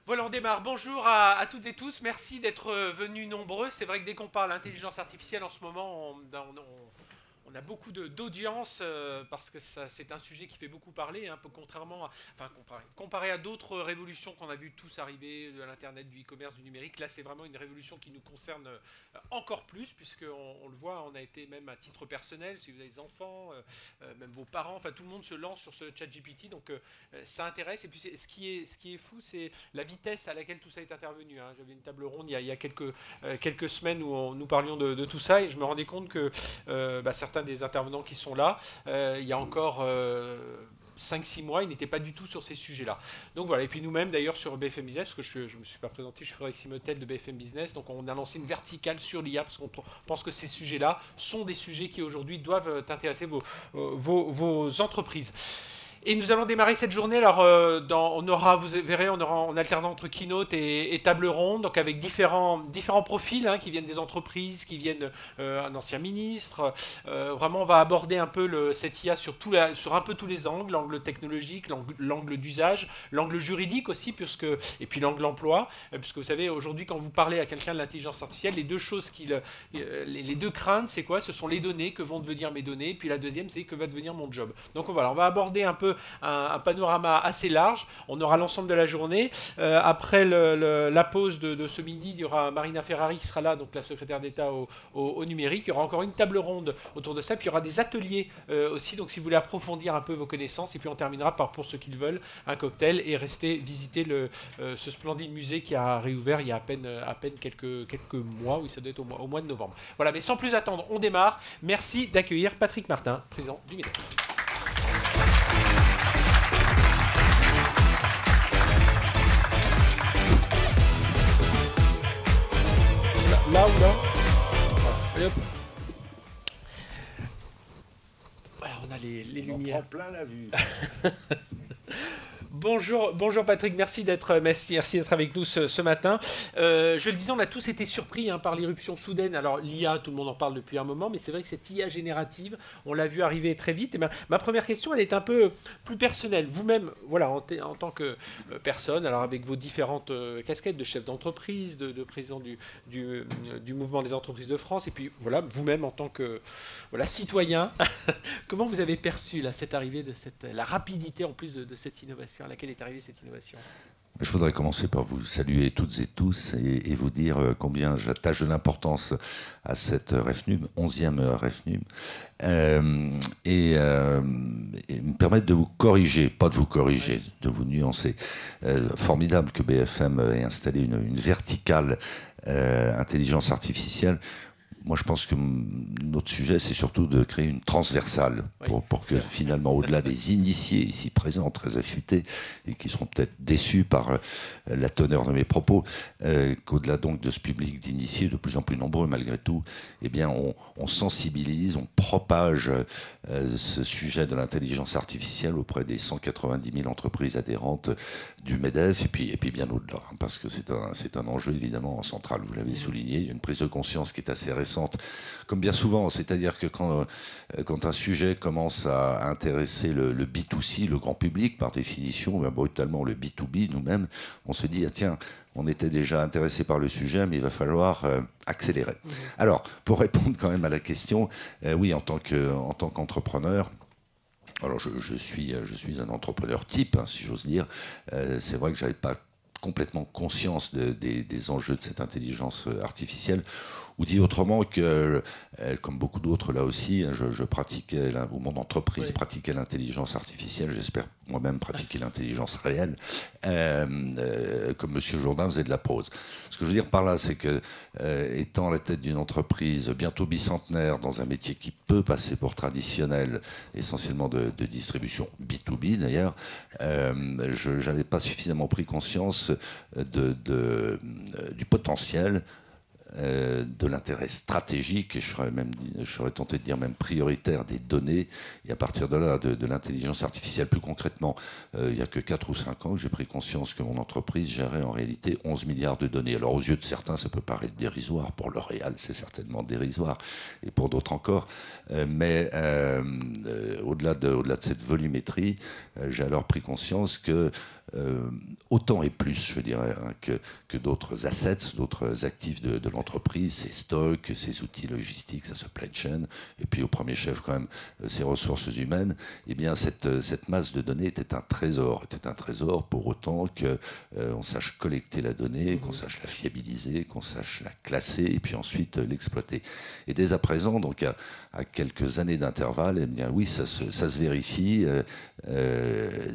Voilà, on démarre. Bonjour à toutes et tous. Merci d'être venus nombreux. C'est vrai que dès qu'on parle intelligence artificielle en ce moment, on a beaucoup d'audience parce que c'est un sujet qui fait beaucoup parler, un peu contrairement comparé à d'autres révolutions qu'on a vu tous arriver, de l'internet, du e-commerce, du numérique. Là, c'est vraiment une révolution qui nous concerne encore plus, puisqu'on on le voit, on a été même à titre personnel, si vous avez des enfants, même vos parents, enfin tout le monde se lance sur ce chat GPT, donc ça intéresse. Et puis ce qui est fou, c'est la vitesse à laquelle tout ça est intervenu, hein. J'avais une table ronde il y a quelques semaines où nous parlions de tout ça, et je me rendais compte que certains des intervenants qui sont là, il y a encore 5-6 mois, ils n'étaient pas du tout sur ces sujets-là. Donc voilà, et puis nous-mêmes d'ailleurs sur BFM Business, parce que je ne me suis pas présenté, je suis Frédéric Simotel de BFM Business, donc on a lancé une verticale sur l'IA, parce qu'on pense que ces sujets-là sont des sujets qui aujourd'hui doivent intéresser vos entreprises. Et nous allons démarrer cette journée. Alors, vous verrez, on aura en alternant entre keynote et table ronde, donc avec différents profils, hein, qui viennent des entreprises, qui viennent un ancien ministre. Vraiment, on va aborder un peu cette IA sur un peu tous les angles, l'angle technologique, l'angle d'usage, l'angle juridique aussi, et puis l'angle emploi, puisque vous savez, aujourd'hui, quand vous parlez à quelqu'un de l'intelligence artificielle, les deux choses les deux craintes, c'est quoi? Ce sont les données, que vont devenir mes données, puis la deuxième, c'est que va devenir mon job. Donc voilà, on va aborder un peu un panorama assez large. On aura l'ensemble de la journée. Après la pause de ce midi, il y aura Marina Ferrari qui sera là, donc la secrétaire d'État au numérique. Il y aura encore une table ronde autour de ça. Puis il y aura des ateliers aussi, donc si vous voulez approfondir un peu vos connaissances. Et puis on terminera par, pour ceux qui le veulent, un cocktail et rester visiter ce splendide musée qui a réouvert il y a à peine quelques mois. Oui, ça doit être au mois de novembre. Voilà, mais sans plus attendre, on démarre. Merci d'accueillir Patrick Martin, président du MEDEF. Là ou là. Voilà. Allez hop. Voilà, on a les lumières. On prend plein la vue. Bonjour Patrick, merci d'être avec nous ce matin. Je le disais, on a tous été surpris par l'irruption soudaine. Alors l'IA, tout le monde en parle depuis un moment, mais c'est vrai que cette IA générative, on l'a vu arriver très vite. Et ma première question, elle est un peu plus personnelle. Vous-même, voilà, en tant que personne, alors avec vos différentes casquettes de chef d'entreprise, de président du mouvement des entreprises de France, et puis voilà, vous-même en tant que citoyen, comment vous avez perçu là, cette arrivée de la rapidité en plus de cette innovation? À laquelle est arrivée cette innovation? Je voudrais commencer par vous saluer toutes et tous et vous dire combien j'attache de l'importance à cette REFNUM, 11e REFNUM, et me permettre de vous corriger, pas de vous corriger, de vous nuancer. Formidable que BFM ait installé une verticale intelligence artificielle. Moi, je pense que notre sujet, c'est surtout de créer une transversale pour que finalement, au-delà des initiés ici présents, très affûtés, et qui seront peut-être déçus par la teneur de mes propos, qu'au-delà donc de ce public d'initiés, de plus en plus nombreux malgré tout, eh bien, on sensibilise, on propage ce sujet de l'intelligence artificielle auprès des 190 000 entreprises adhérentes du MEDEF, et puis bien au-delà, hein, parce que c'est un enjeu évidemment central. Vous l'avez souligné, il y a une prise de conscience qui est assez récente, comme bien souvent, c'est-à-dire que quand un sujet commence à intéresser le B2C, le grand public, par définition, brutalement le B2B, nous-mêmes, on se dit, ah, tiens, on était déjà intéressé par le sujet, mais il va falloir accélérer. Alors, pour répondre quand même à la question, oui, en tant qu'entrepreneur, alors je suis un entrepreneur type, hein, si j'ose dire. C'est vrai que je n'avais pas complètement conscience des enjeux de cette intelligence artificielle, ou dit autrement que, comme beaucoup d'autres là aussi, je pratiquais, ou mon entreprise pratiquait l'intelligence artificielle, j'espère moi-même pratiquer l'intelligence réelle, comme Monsieur Jourdain faisait de la prose. Ce que je veux dire par là, c'est que, étant à la tête d'une entreprise bientôt bicentenaire, dans un métier qui peut passer pour traditionnel, essentiellement de distribution B2B d'ailleurs, je n'avais pas suffisamment pris conscience du potentiel, de l'intérêt stratégique, et je serais tenté de dire même prioritaire des données, et à partir de là, de l'intelligence artificielle. Plus concrètement, il n'y a que 4 ou 5 ans que j'ai pris conscience que mon entreprise gérait en réalité 11 milliards de données. Alors aux yeux de certains, ça peut paraître dérisoire, pour L'Oréal c'est certainement dérisoire, et pour d'autres encore, mais au-delà de cette volumétrie, j'ai alors pris conscience que autant et plus, je dirais, hein, que d'autres assets, d'autres actifs de l'entreprise, ses stocks, ses outils logistiques, sa supply chain, et puis au premier chef quand même ses ressources humaines. Eh bien cette masse de données était un trésor pour autant qu'on sache collecter la donnée, qu'on sache la fiabiliser, qu'on sache la classer et puis ensuite l'exploiter. Et dès à présent, donc à quelques années d'intervalle, eh bien oui, ça se vérifie.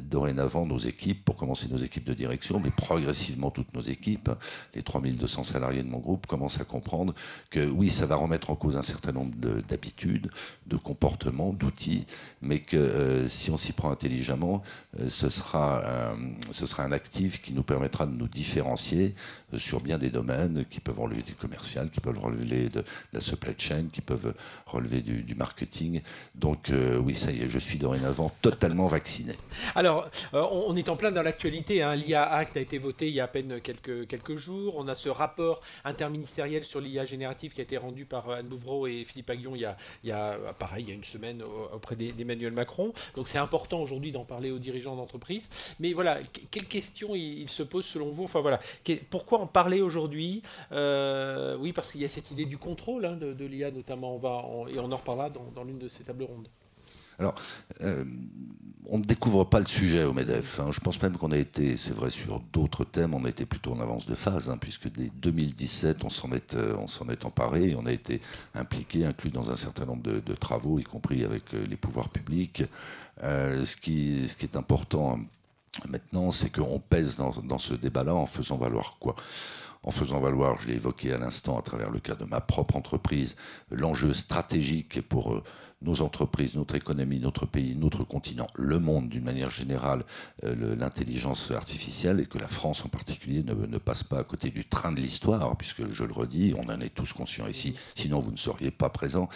Dorénavant, nos équipes, pour commencer nos équipes de direction, mais progressivement toutes nos équipes, les 3200 salariés de mon groupe, commencent à comprendre que oui, ça va remettre en cause un certain nombre d'habitudes, de comportements, d'outils, mais que si on s'y prend intelligemment, ce sera un actif qui nous permettra de nous différencier sur bien des domaines qui peuvent relever du commercial, qui peuvent relever de la supply chain, qui peuvent relever du marketing. Donc oui, ça y est, je suis dorénavant totalement vacciné. Alors, on est en plein dans l'actualité, hein. L'IA Act a été voté il y a à peine quelques jours. On a ce rapport interministériel sur l'IA générative qui a été rendu par Anne Bouvreau et Philippe Aghion il y a une semaine auprès d'Emmanuel Macron. Donc c'est important aujourd'hui d'en parler aux dirigeants d'entreprise. Mais voilà, quelles questions il se pose selon vous? Enfin voilà, pourquoi en parler aujourd'hui? Oui, parce qu'il y a cette idée du contrôle, hein, de l'IA notamment. Et on en reparlera dans l'une de ces tables rondes. Alors, on ne découvre pas le sujet au MEDEF. Hein. Je pense même qu'on a été, c'est vrai, sur d'autres thèmes, on a été plutôt en avance de phase, hein, puisque dès 2017, on s'en est emparé, et on a été impliqué, inclus dans un certain nombre de travaux, y compris avec les pouvoirs publics. Ce qui est important maintenant, c'est qu'on pèse dans ce débat-là en faisant valoir quoi ? En faisant valoir, je l'ai évoqué à l'instant à travers le cas de ma propre entreprise, l'enjeu stratégique pour nos entreprises, notre économie, notre pays, notre continent, le monde d'une manière générale, l'intelligence artificielle, et que la France en particulier ne passe pas à côté du train de l'histoire, puisque je le redis, on en est tous conscients ici, sinon vous ne seriez pas présents.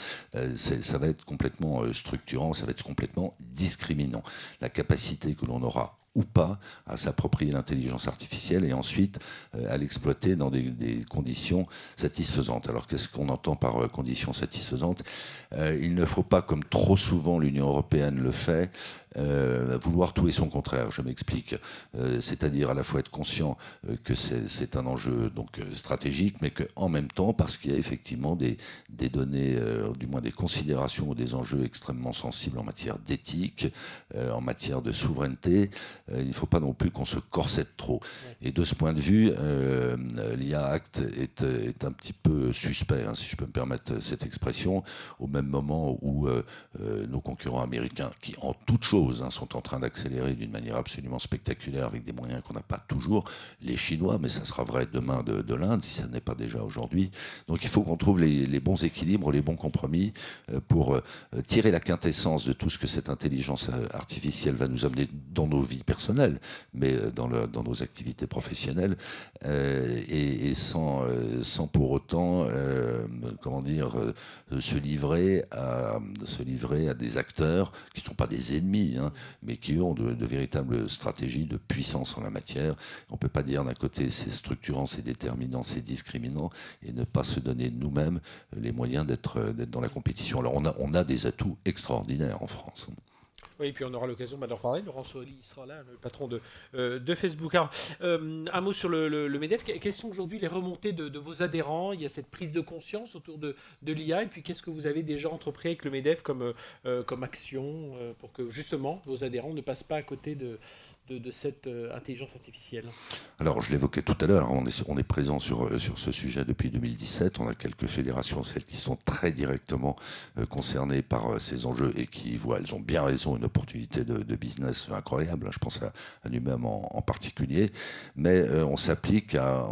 Ça va être complètement structurant, ça va être complètement discriminant. La capacité que l'on aura ou pas à s'approprier l'intelligence artificielle et ensuite à l'exploiter dans des conditions satisfaisantes. Alors qu'est-ce qu'on entend par conditions satisfaisantes? Il ne faut pas, comme trop souvent l'Union européenne le fait, vouloir tout et son contraire. Je m'explique. C'est-à-dire à la fois être conscient que c'est un enjeu donc stratégique, mais qu'en même temps, parce qu'il y a effectivement des données, du moins des considérations ou des enjeux extrêmement sensibles en matière d'éthique, en matière de souveraineté, il ne faut pas non plus qu'on se corsette trop. Et de ce point de vue, l'IA Act est un petit peu suspect, hein, si je peux me permettre cette expression, au même moment où nos concurrents américains, qui en toute chose sont en train d'accélérer d'une manière absolument spectaculaire avec des moyens qu'on n'a pas toujours, les Chinois, mais ça sera vrai demain de l'Inde, si ça n'est pas déjà aujourd'hui. Donc il faut qu'on trouve les bons équilibres, les bons compromis pour tirer la quintessence de tout ce que cette intelligence artificielle va nous amener dans nos vies personnelles, mais dans nos activités professionnelles, et sans pour autant se livrer à des acteurs qui ne sont pas des ennemis, hein, mais qui ont de véritables stratégies de puissance en la matière. On ne peut pas dire d'un côté c'est structurant, c'est déterminant, c'est discriminant, et ne pas se donner nous-mêmes les moyens d'être dans la compétition. Alors on a des atouts extraordinaires en France. Oui, et puis on aura l'occasion d'en reparler. Laurent Soli sera là, le patron de Facebook. Alors, un mot sur le MEDEF. Quelles sont aujourd'hui les remontées de vos adhérents? Il y a cette prise de conscience autour de l'IA. Et puis, qu'est-ce que vous avez déjà entrepris avec le MEDEF comme action pour que, justement, vos adhérents ne passent pas à côté de cette intelligence artificielle? Alors, je l'évoquais tout à l'heure, on est présent sur ce sujet depuis 2017. On a quelques fédérations, celles qui sont très directement concernées par ces enjeux et qui voient, elles ont bien raison, une opportunité de business incroyable. Je pense à nous-mêmes en particulier. Mais on s'applique à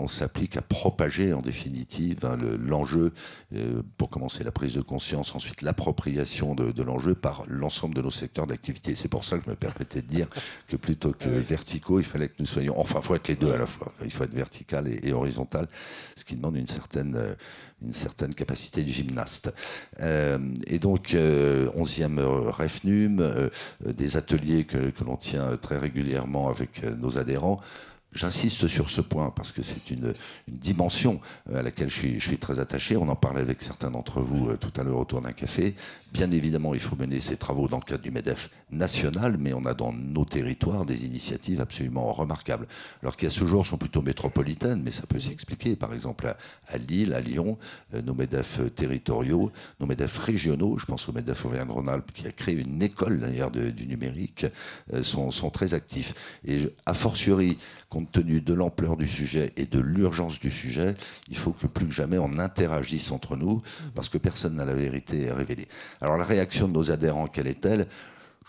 propager, en définitive, hein, l'enjeu, pour commencer la prise de conscience, ensuite l'appropriation de l'enjeu par l'ensemble de nos secteurs d'activité. C'est pour ça que je me permettais de dire que plutôt que verticaux, il fallait que nous soyons... Enfin, il faut être les deux à la fois. Il faut être vertical et horizontal, ce qui demande une certaine capacité de gymnaste. Et donc, 11e REFNUM, des ateliers que l'on tient très régulièrement avec nos adhérents, J'insiste sur ce point parce que c'est une dimension à laquelle je suis très attaché. On en parlait avec certains d'entre vous tout à l'heure autour d'un café. Bien évidemment, il faut mener ces travaux dans le cadre du MEDEF national, mais on a dans nos territoires des initiatives absolument remarquables. Alors qui à ce jour sont plutôt métropolitaines, mais ça peut s'expliquer. Par exemple à Lille, à Lyon, nos MEDEF territoriaux, nos MEDEF régionaux, je pense au MEDEF Auvergne-Rhône-Alpes qui a créé une école d'ailleurs du numérique, sont très actifs. Et a fortiori, compte tenu de l'ampleur du sujet et de l'urgence du sujet, il faut que plus que jamais on interagisse entre nous, parce que personne n'a la vérité à révéler. Alors la réaction de nos adhérents, quelle est-elle ?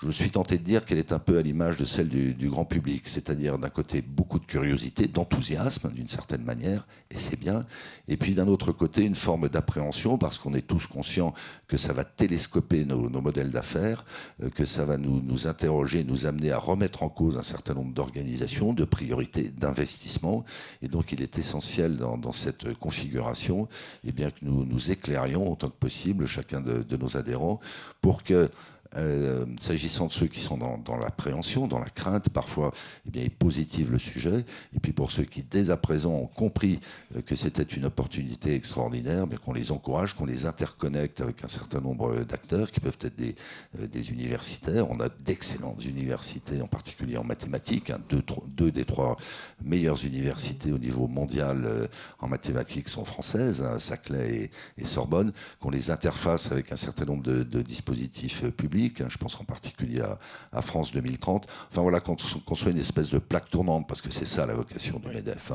Je suis tenté de dire qu'elle est un peu à l'image de celle du grand public, c'est-à-dire d'un côté beaucoup de curiosité, d'enthousiasme d'une certaine manière, et c'est bien, et puis d'un autre côté une forme d'appréhension, parce qu'on est tous conscients que ça va télescoper nos modèles d'affaires, que ça va nous interroger, nous amener à remettre en cause un certain nombre d'organisations, de priorités, d'investissements, et donc il est essentiel dans cette configuration eh bien, que nous éclairions autant que possible chacun de nos adhérents pour que s'agissant de ceux qui sont dans l'appréhension, dans la crainte, parfois eh bien, ils positivent le sujet. Et puis pour ceux qui, dès à présent, ont compris que c'était une opportunité extraordinaire, qu'on les encourage, qu'on les interconnecte avec un certain nombre d'acteurs qui peuvent être des universitaires. On a d'excellentes universités, en particulier en mathématiques. Deux des trois meilleures universités au niveau mondial en mathématiques sont françaises, Saclay et Sorbonne, qu'on les interface avec un certain nombre de dispositifs publics. Je pense en particulier à France 2030. Enfin voilà, qu'on soit une espèce de plaque tournante, parce que c'est ça la vocation du MEDEF.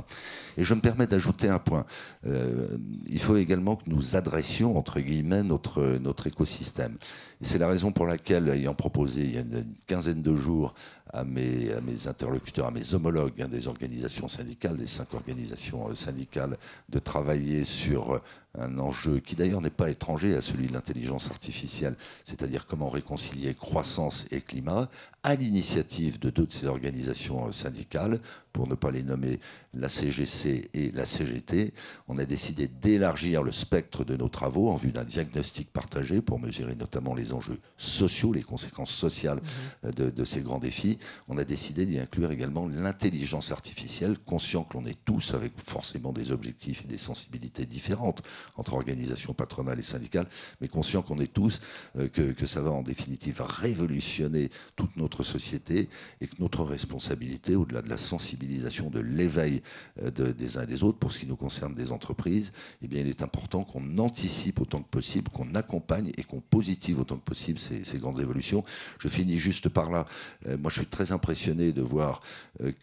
Et je me permets d'ajouter un point. Il faut également que nous adressions, entre guillemets, notre écosystème. Et c'est la raison pour laquelle, ayant proposé il y a une quinzaine de jours à mes interlocuteurs, à mes homologues des organisations syndicales, des 5 organisations syndicales, de travailler sur un enjeu qui d'ailleurs n'est pas étranger à celui de l'intelligence artificielle, c'est-à-dire comment réconcilier croissance et climat, à l'initiative de 2 de ces organisations syndicales, pour ne pas les nommer la CGC et la CGT. On a décidé d'élargir le spectre de nos travaux en vue d'un diagnostic partagé pour mesurer notamment les enjeux sociaux, les conséquences sociales de ces grands défis. On a décidé d'y inclure également l'intelligence artificielle, conscient que l'on est tous avec forcément des objectifs et des sensibilités différentes entre organisations patronales et syndicales, mais conscient qu'on est tous, que ça va en définitive révolutionner toute notre société et que notre responsabilité, au-delà de la sensibilisation, de l'éveil des uns et des autres, pour ce qui nous concerne des entreprises, eh bien, il est important qu'on anticipe autant que possible, qu'on accompagne et qu'on positive autant que possible ces grandes évolutions. Je finis juste par là. Moi, je suis très impressionné de voir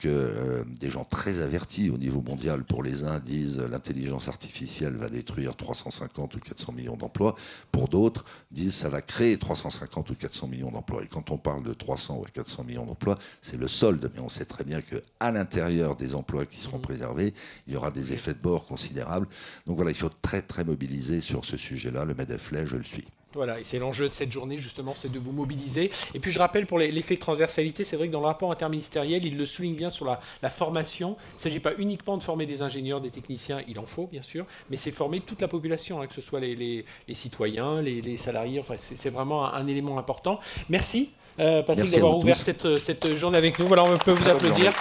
que des gens très avertis au niveau mondial, pour les uns, disent l'intelligence artificielle va détruire 350 ou 400 millions d'emplois. Pour d'autres, disent ça va créer 350 ou 400 millions d'emplois. Et quand on parle de 300 ou 400 millions d'emplois, c'est le solde. Mais on sait très bien qu'à l'intérieur des emplois qui seront préservés, il y aura des effets de bord considérables. Donc voilà, il faut très très mobiliser sur ce sujet-là. Le MEDEF l'est, je le suis. Voilà, et c'est l'enjeu de cette journée, justement, c'est de vous mobiliser. Et puis je rappelle, pour l'effet de transversalité, c'est vrai que dans le rapport interministériel, il le souligne bien sur la formation. Il ne s'agit pas uniquement de former des ingénieurs, des techniciens, il en faut, bien sûr, mais c'est former toute la population, hein, que ce soit les citoyens, les salariés, enfin, c'est vraiment un élément important. Merci, Patrick, d'avoir ouvert cette journée avec nous. Voilà, on peut vous applaudir.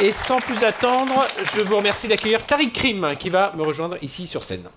Et sans plus attendre, je vous remercie d'accueillir Tariq Krim, qui va me rejoindre ici sur scène.